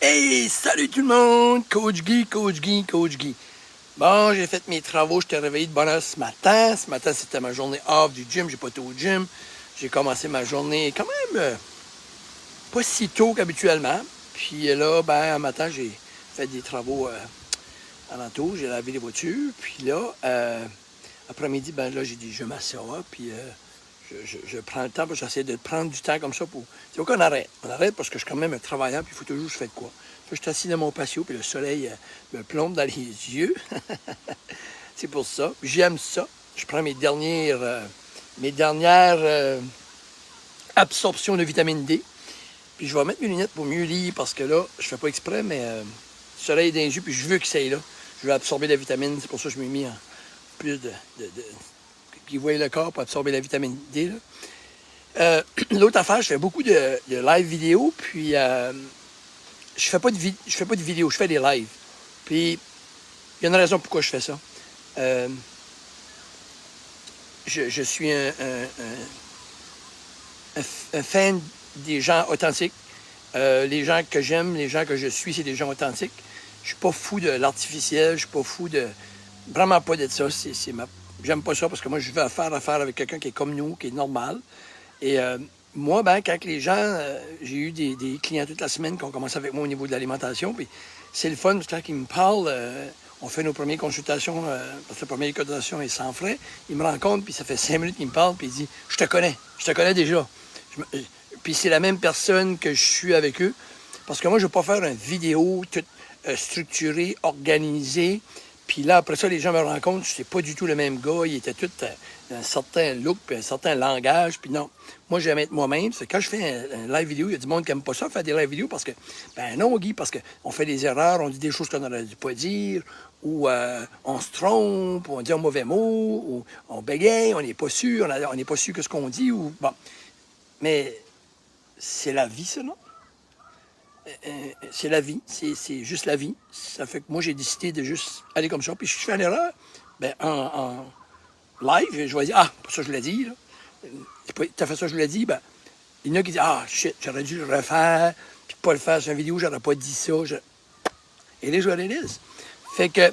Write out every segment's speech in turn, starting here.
Hey, salut tout le monde! Coach Guy, Coach Guy, Coach Guy. Bon, j'ai fait mes travaux, j'étais réveillé de bonne heure ce matin. Ce matin, c'était ma journée off du gym, j'ai pas été au gym. J'ai commencé ma journée quand même pas si tôt qu'habituellement. Puis là, un matin, j'ai fait des travaux alentour, j'ai lavé les voitures. Puis là, après-midi, là, j'ai dit, je m'assois, puis je prends le temps, parce que j'essaie de prendre du temps comme ça pour... C'est pas qu'on arrête. On arrête parce que je suis quand même un travailleur, puis il faut toujours que je fasse de quoi. Puis je suis assis dans mon patio, puis le soleil me plombe dans les yeux. C'est pour ça. J'aime ça. Je prends mes dernières absorptions de vitamine D. Puis je vais mettre mes lunettes pour mieux lire, parce que là, je fais pas exprès, mais le soleil est dans les yeux, puis je veux que ça aille là. Je veux absorber la vitamine, c'est pour ça que je me mis en plus qui voient le corps pour absorber la vitamine D. L'autre affaire, je fais beaucoup de live vidéo, puis je fais pas de vidéo, je fais des lives. Puis il y a une raison pourquoi je fais ça. Je suis un fan des gens authentiques. Les gens que j'aime, les gens que je suis, c'est des gens authentiques. Je suis pas fou de l'artificiel, je suis pas fou de... Vraiment pas de ça. J'aime pas ça parce que moi, je veux faire affaire avec quelqu'un qui est comme nous, qui est normal. Et moi, quand les gens... j'ai eu des clients toute la semaine qui ont commencé avec moi au niveau de l'alimentation. Puis c'est le fun parce que quand ils me parlent, on fait nos premières consultations, parce que la première consultation est sans frais. Ils me rencontrent, puis ça fait 5 minutes qu'ils me parlent, puis ils disent « Je te connais déjà. » Puis c'est la même personne que je suis avec eux. Parce que moi, je ne veux pas faire une vidéo toute structurée, organisée. Puis là, après ça, les gens me rencontrent, c'est pas du tout le même gars. Il était tout un certain look, puis un certain langage. Puis non, moi, j'aime être moi-même. C'est quand je fais un live vidéo, il y a du monde qui n'aime pas ça, faire des live vidéos, parce que, non, Guy, parce qu'on fait des erreurs, on dit des choses qu'on n'aurait dû pas dire, ou on se trompe, ou on dit un mauvais mot, ou on bégaye, on n'est pas sûr, on n'est pas sûr que ce qu'on dit, ou bon. Mais c'est la vie, ça, non? C'est la vie, c'est juste la vie. Ça fait que moi, j'ai décidé de juste aller comme ça. Puis si je fais une erreur, en live, je vais dire, pour ça je l'ai dit, là. T'as fait ça, je l'ai dit, il y en a qui disent, shit, j'aurais dû le refaire, puis pas le faire sur une vidéo, j'aurais pas dit ça. Et les joueurs, Fait que,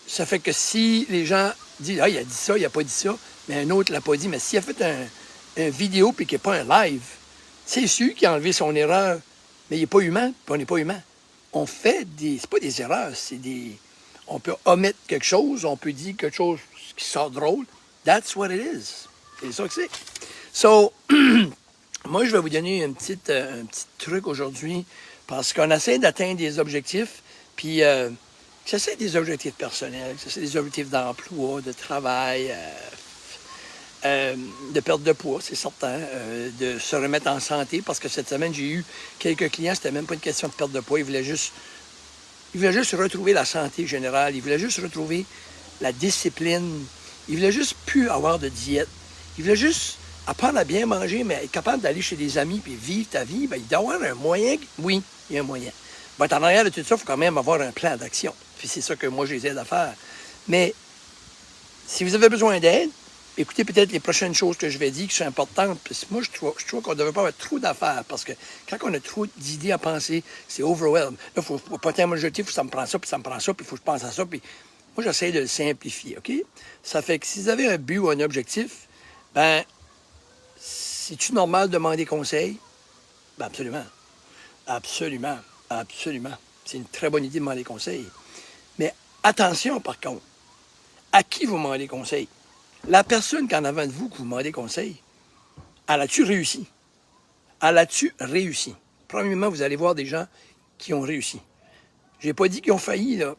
ça fait que si les gens disent, il a dit ça, il a pas dit ça, mais un autre l'a pas dit, mais s'il a fait un vidéo puis qu'il n'y a pas un live, c'est sûr qu'il a enlevé son erreur. Mais il n'est pas humain, puis on n'est pas humain. On fait c'est pas des erreurs, on peut omettre quelque chose, on peut dire quelque chose qui sort drôle. That's what it is. C'est ça que c'est. So, moi, je vais vous donner un petit truc aujourd'hui, parce qu'on essaie d'atteindre des objectifs, puis j'essaie des objectifs personnels, j'essaie des objectifs d'emploi, de travail, de perte de poids, c'est certain, de se remettre en santé, parce que cette semaine, j'ai eu quelques clients, c'était même pas une question de perte de poids, ils voulaient juste retrouver la santé générale, ils voulaient juste retrouver la discipline, ils voulaient juste plus avoir de diète, ils voulaient juste apprendre à bien manger, mais être capable d'aller chez des amis puis vivre ta vie, il doit y avoir un moyen, oui, il y a un moyen. En arrière de tout ça, il faut quand même avoir un plan d'action, puis c'est ça que moi, je les aide à faire. Mais si vous avez besoin d'aide, écoutez peut-être les prochaines choses que je vais dire qui sont importantes. Parce que moi, je trouve qu'on ne devrait pas avoir trop d'affaires, parce que quand on a trop d'idées à penser, c'est overwhelm. Là, il faut pas tellement objectif, il faut que ça me prend ça, puis ça me prend ça, puis il faut que je pense à ça. Puis moi, j'essaie de le simplifier, OK? Ça fait que si vous avez un but ou un objectif, c'est-tu normal de demander conseil? Absolument. Absolument. Absolument. C'est une très bonne idée de demander conseil. Mais attention, par contre, à qui vous demandez conseil? La personne qui en avant de vous, que vous demandez conseil, elle a-tu réussi? Elle a-tu réussi? Premièrement, vous allez voir des gens qui ont réussi. Je n'ai pas dit qu'ils ont failli, là.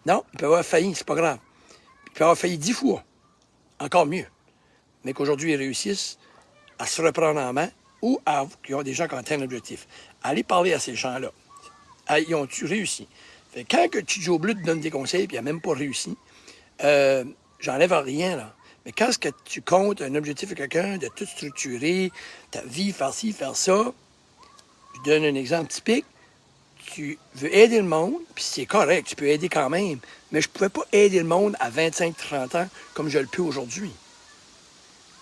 Non, ils peuvent avoir failli, c'est pas grave. Ils peuvent avoir failli 10 fois. Encore mieux. Mais qu'aujourd'hui, ils réussissent à se reprendre en main, ou qu'ils ont des gens qui ont atteint l'objectif. Allez parler à ces gens-là. Ils ont-tu réussi? Fait que quand que Joe Bleu te donne des conseils et il n'a même pas réussi, j'enlève rien, là. Mais quand que tu comptes un objectif à quelqu'un, de tout structurer, ta vie, faire ci, faire ça, je donne un exemple typique, tu veux aider le monde, puis c'est correct, tu peux aider quand même, mais je ne pouvais pas aider le monde à 25-30 ans comme je le peux aujourd'hui.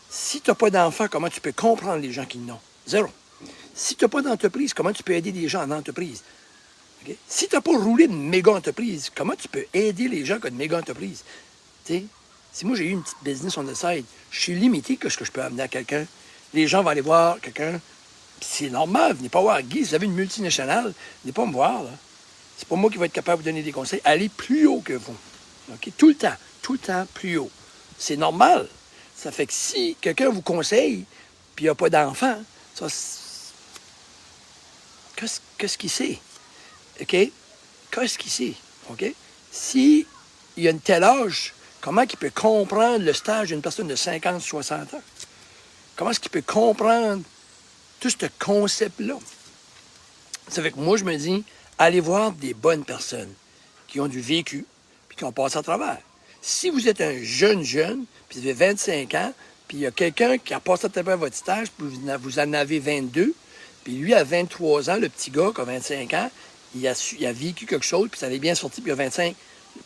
Si tu n'as pas d'enfant, comment tu peux comprendre les gens qui n'ont? Zéro. Si tu n'as pas d'entreprise, comment tu peux aider des gens en entreprise? Okay? Si tu n'as pas roulé une méga entreprise, comment tu peux aider les gens qui ont une méga entreprise? T'sais, si moi j'ai eu une petite business on the side, je suis limité que ce que je peux amener à quelqu'un. Les gens vont aller voir quelqu'un. C'est normal, venez pas voir Guy. Si vous avez une multinationale, venez pas me voir. Là. C'est pas moi qui vais être capable de vous donner des conseils. Allez plus haut que vous. Okay? Tout le temps plus haut. C'est normal. Ça fait que si quelqu'un vous conseille, puis il n'y a pas d'enfant, ça, qu'est-ce qu'il sait? OK? Qu'est-ce qu'il sait? OK? Si il a un tel âge, comment il peut comprendre le stage d'une personne de 50, 60 ans? Comment est-ce qu'il peut comprendre tout ce concept-là? Ça fait que moi, je me dis, allez voir des bonnes personnes qui ont du vécu puis qui ont passé à travers. Si vous êtes un jeune, puis vous avez 25 ans, puis il y a quelqu'un qui a passé à travers votre stage, puis vous en avez 22, puis lui, à 23 ans, le petit gars qui a 25 ans, il a vécu quelque chose, puis ça allait bien sorti, puis il a 25.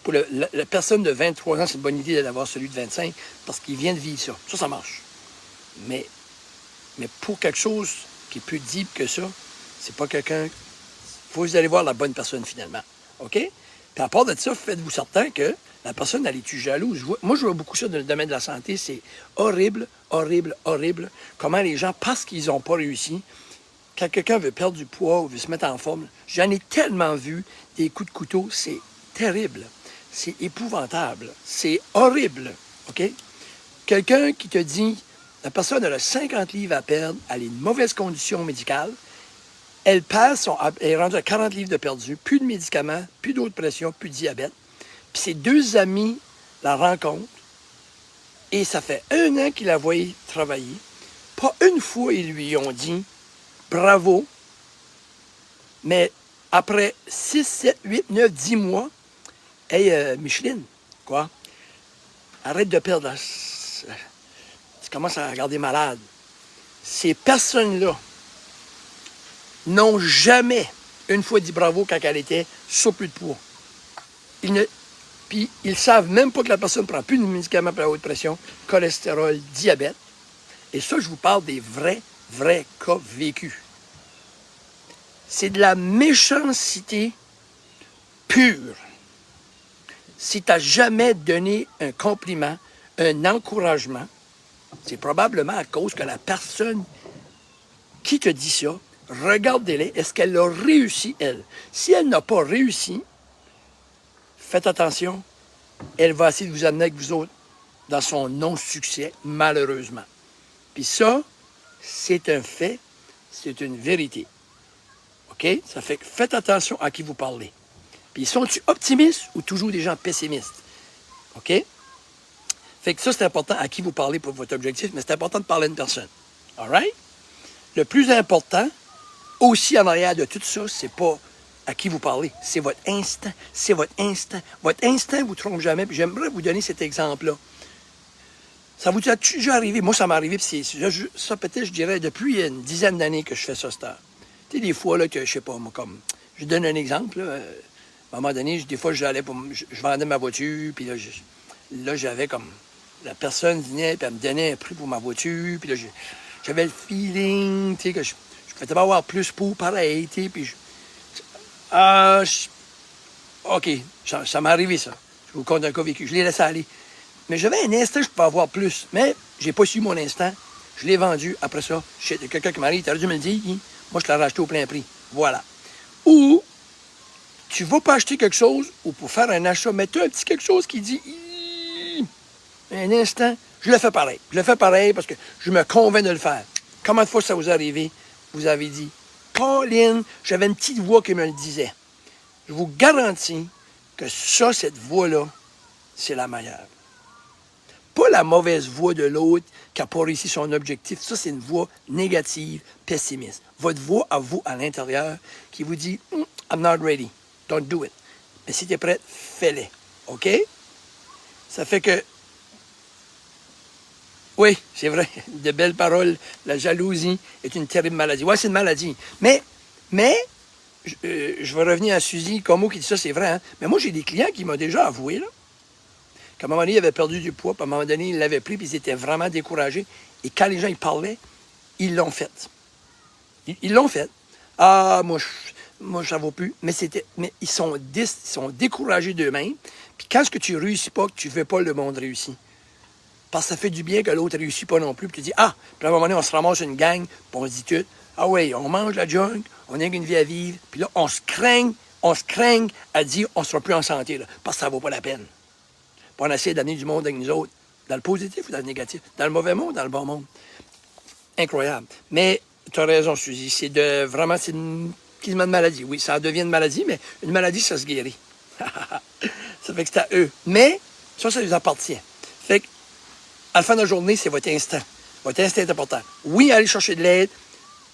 Pour la personne de 23 ans, c'est une bonne idée d'avoir celui de 25, parce qu'il vient de vivre ça. Ça marche. Mais pour quelque chose qui est plus deep que ça, c'est pas quelqu'un... Il faut que vous allez voir la bonne personne, finalement. OK? Puis à part de ça, faites-vous certain que la personne, elle est-tu jalouse? Moi, je vois beaucoup ça dans le domaine de la santé. C'est horrible, horrible, horrible. Comment les gens, parce qu'ils n'ont pas réussi, quand quelqu'un veut perdre du poids ou veut se mettre en forme, j'en ai tellement vu des coups de couteau, c'est terrible. C'est épouvantable. C'est horrible. OK? Quelqu'un qui te dit, la personne a 50 livres à perdre, elle est une mauvaise condition médicale, elle est rendue à 40 livres de perdu, plus de médicaments, plus d'eau de pression, plus de diabète. Puis ses deux amis la rencontrent et ça fait 1 an qu'ils la voient travailler. Pas une fois, ils lui ont dit « bravo », mais après 6, 7, 8, 9, 10 mois, « Hey, Micheline, quoi? Arrête de perdre, là. Tu commences à regarder malade. » Ces personnes-là n'ont jamais une fois dit bravo quand elle était surplus de poids. Puis ils savent même pas que la personne ne prend plus de médicaments pour la haute pression, cholestérol, diabète. Et ça, je vous parle des vrais cas vécus. C'est de la méchanceté pure. Si tu n'as jamais donné un compliment, un encouragement, c'est probablement à cause que la personne qui te dit ça, regardez-les, est-ce qu'elle a réussi, elle? Si elle n'a pas réussi, faites attention, elle va essayer de vous amener avec vous autres dans son non-succès, malheureusement. Puis ça, c'est un fait, c'est une vérité. OK? Ça fait que faites attention à qui vous parlez. Puis sont-ils optimistes ou toujours des gens pessimistes? OK? Fait que ça, c'est important à qui vous parlez pour votre objectif, mais c'est important de parler à une personne. All right? Le plus important, aussi en arrière de tout ça, c'est pas à qui vous parlez, c'est votre instinct. C'est votre instinct. Votre instinct ne vous trompe jamais. Puis j'aimerais vous donner cet exemple-là. Ça vous a déjà arrivé? Moi, ça m'est arrivé. Puis ça, peut-être, je dirais, depuis une dizaine d'années que je fais ça, Star. Tu sais, des fois, là, que je sais pas, moi, comme... Je donne un exemple, là. À un moment donné, des fois, je vendais ma voiture, puis là, j'avais comme... La personne venait, puis elle me donnait un prix pour ma voiture, puis là, j'avais le feeling, tu sais, que je pouvais pas avoir plus pour pareil, tu sais, puis OK, ça m'est arrivé, ça. Je vous compte un cas vécu. Je l'ai laissé aller. Mais j'avais un instinct, je pouvais avoir plus. Mais j'ai pas su mon instinct. Je l'ai vendu. Après ça, quelqu'un qui m'arrive, t'aurais dû me le dire. Moi, je l'ai racheté au plein prix. Voilà. Ou, tu vas pas acheter quelque chose, ou pour faire un achat, mais tu as un petit quelque chose qui dit, un instant, je le fais pareil. Je le fais pareil parce que je me convainc de le faire. Combien de fois ça vous est arrivé? Vous avez dit, Pauline, j'avais une petite voix qui me le disait. Je vous garantis que ça, cette voix-là, c'est la meilleure. Pas la mauvaise voix de l'autre qui n'a pas réussi son objectif. Ça, c'est une voix négative, pessimiste. Votre voix à vous, à l'intérieur, qui vous dit « I'm not ready. Don't do it. » Mais si tu es prête, fais-le. OK? Ça fait que... Oui, c'est vrai, de belles paroles. La jalousie est une terrible maladie. Oui, c'est une maladie. Mais je vais revenir à Suzy Comeau qui dit ça, c'est vrai. Hein? Mais moi, j'ai des clients qui m'ont déjà avoué là, qu'à un moment donné, ils avaient perdu du poids, puis à un moment donné, ils l'avaient pris, puis ils étaient vraiment découragés. Et quand les gens ils parlaient, ils l'ont fait. Ils l'ont fait. Ah, moi ça ne vaut plus. Mais ils sont découragés d'eux-mêmes. Puis quand ce que tu ne réussis pas, que tu ne veux pas le monde réussit. Parce que ça fait du bien que l'autre ne réussit pas non plus. Puis tu dis, ah, puis à un moment donné, on se ramasse une gang, puis on se dit tout, ah oui, on mange la junk, on a une vie à vivre. Puis là, on se craigne à dire, on ne sera plus en santé, là, parce que ça ne vaut pas la peine. Puis on essaie d'amener du monde avec nous autres, dans le positif ou dans le négatif, dans le mauvais monde ou dans le bon monde. Incroyable. Mais tu as raison, Suzy, c'est quasiment une maladie. Oui, ça devient une maladie, mais une maladie, ça se guérit. Ça fait que c'est à eux. Mais ça les appartient. Fait que, à la fin de la journée, c'est votre instinct. Votre instinct est important. Oui, allez chercher de l'aide.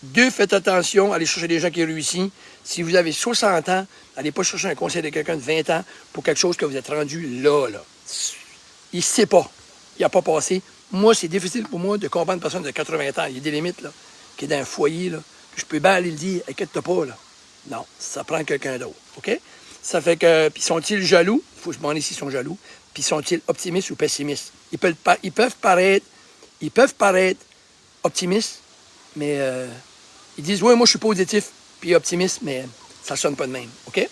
2, faites attention, allez chercher des gens qui réussissent. Si vous avez 60 ans, n'allez pas chercher un conseil de quelqu'un de 20 ans pour quelque chose que vous êtes rendu là. Il ne sait pas. Il n'a pas passé. Moi, c'est difficile pour moi de comprendre une personne de 80 ans. Il y a des limites, là, qui est dans un foyer. Là. Je peux bien aller le dire, inquiète-toi pas. Là. Non, ça prend quelqu'un d'autre. OK? Ça fait que. Puis sont-ils jaloux? Il faut se demander s'ils sont jaloux. Puis sont-ils optimistes ou pessimistes? Ils peuvent paraître optimistes, mais ils disent, oui, moi, je suis positif, puis optimiste, mais ça ne sonne pas de même. OK?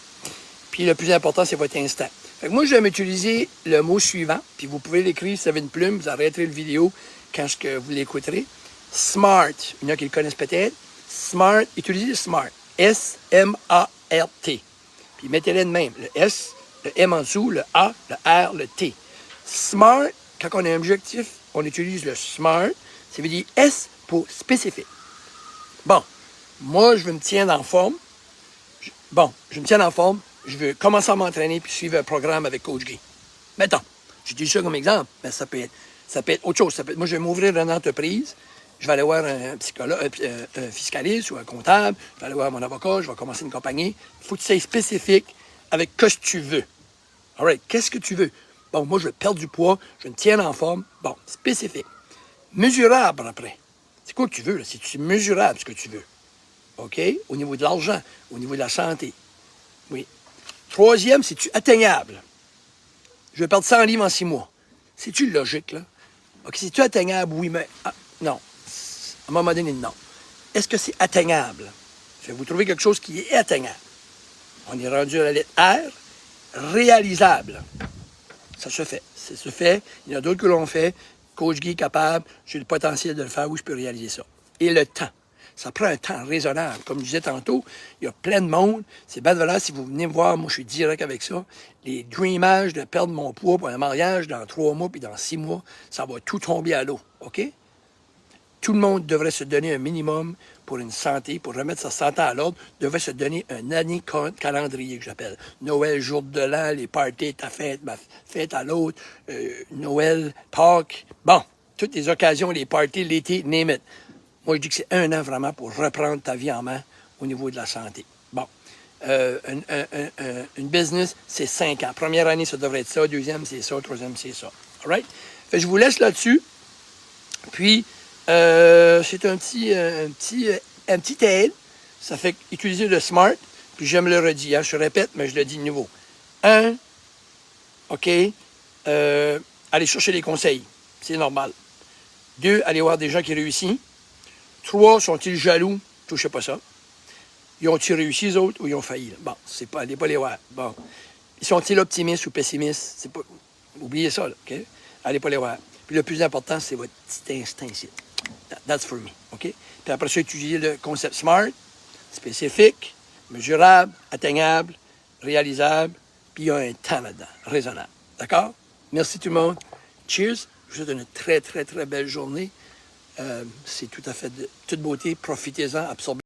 Puis le plus important, c'est votre instinct. Fait que moi, je vais m'utiliser le mot suivant, puis vous pouvez l'écrire si vous avez une plume, vous arrêterez le vidéo quand vous l'écouterez. Smart. Il y en a qui le connaissent peut-être. Smart. Utilisez le smart. S-M-A-R-T. Puis mettez-le de même. Le S, le M en dessous, le A, le R, le T. Smart, quand on a un objectif, on utilise le smart. Ça veut dire S pour spécifique. Bon, moi, je veux me tenir en forme. Je veux commencer à m'entraîner puis suivre un programme avec Coach Guy. Mettons, je dis ça comme exemple, mais ça peut être autre chose. Moi, je vais m'ouvrir une entreprise. Je vais aller voir un psychologue, un fiscaliste ou un comptable. Je vais aller voir mon avocat. Je vais commencer une compagnie. Il faut que tu sois spécifique avec ce que tu veux. All right, qu'est-ce que tu veux? Bon, moi, je veux perdre du poids. Je veux me tiens en forme. Bon, spécifique. Mesurable, après. C'est quoi que tu veux? C'est mesurable, ce que tu veux. OK? Au niveau de l'argent, au niveau de la santé. Oui. Troisième, c'est-tu atteignable? Je vais perdre 100 livres en 6 mois. C'est-tu logique, là? OK, c'est-tu atteignable? Oui, mais... non. À un moment donné, non. Est-ce que c'est atteignable? Je vais vous trouver quelque chose qui est atteignable. On est rendu à la lettre R. Réalisable. Ça se fait. Ça se fait. Il y en a d'autres que l'on fait. Coach Guy capable. J'ai le potentiel de le faire. Oui, je peux réaliser ça. Et le temps. Ça prend un temps raisonnable. Comme je disais tantôt, il y a plein de monde. C'est bien de valeur si vous venez me voir. Moi, je suis direct avec ça. Les dreamages de perdre mon poids pour un mariage dans 3 mois puis dans 6 mois, ça va tout tomber à l'eau. OK? Tout le monde devrait se donner un minimum pour une santé, pour remettre sa santé à l'ordre, devrait se donner un année calendrier que j'appelle. Noël, jour de l'an, les parties, ta fête, ma fête à l'autre, Noël, Pâques. Bon, toutes les occasions, les parties, l'été, name it. Moi, je dis que c'est 1 an vraiment pour reprendre ta vie en main au niveau de la santé. Bon. Une business, c'est 5 ans. Première année, ça devrait être ça. Deuxième, c'est ça. Troisième, c'est ça. All right? Fait que je vous laisse là-dessus. Puis, c'est un petit aide. Ça fait utiliser le SMART. Puis, je me le redis. Hein, je répète, mais je le dis de nouveau. 1, OK, aller chercher des conseils. C'est normal. 2, aller voir des gens qui réussissent. 3, sont-ils jaloux? Touchez pas ça. Ils ont-ils réussi, les autres, ou ils ont failli? Là? Bon, c'est pas, allez pas les voir. Bon. Sont-ils optimistes ou pessimistes? C'est pas, oubliez ça, là, OK? Allez pas les voir. Puis le plus important, c'est votre petit instinct ici. That's for me, OK? Puis après ça, étudier le concept SMART, spécifique, mesurable, atteignable, réalisable, puis il y a un temps là-dedans, raisonnable. D'accord? Merci tout le monde. Cheers. Je vous souhaite une très, très, très belle journée. C'est tout à fait de toute beauté. Profitez-en, absorbez.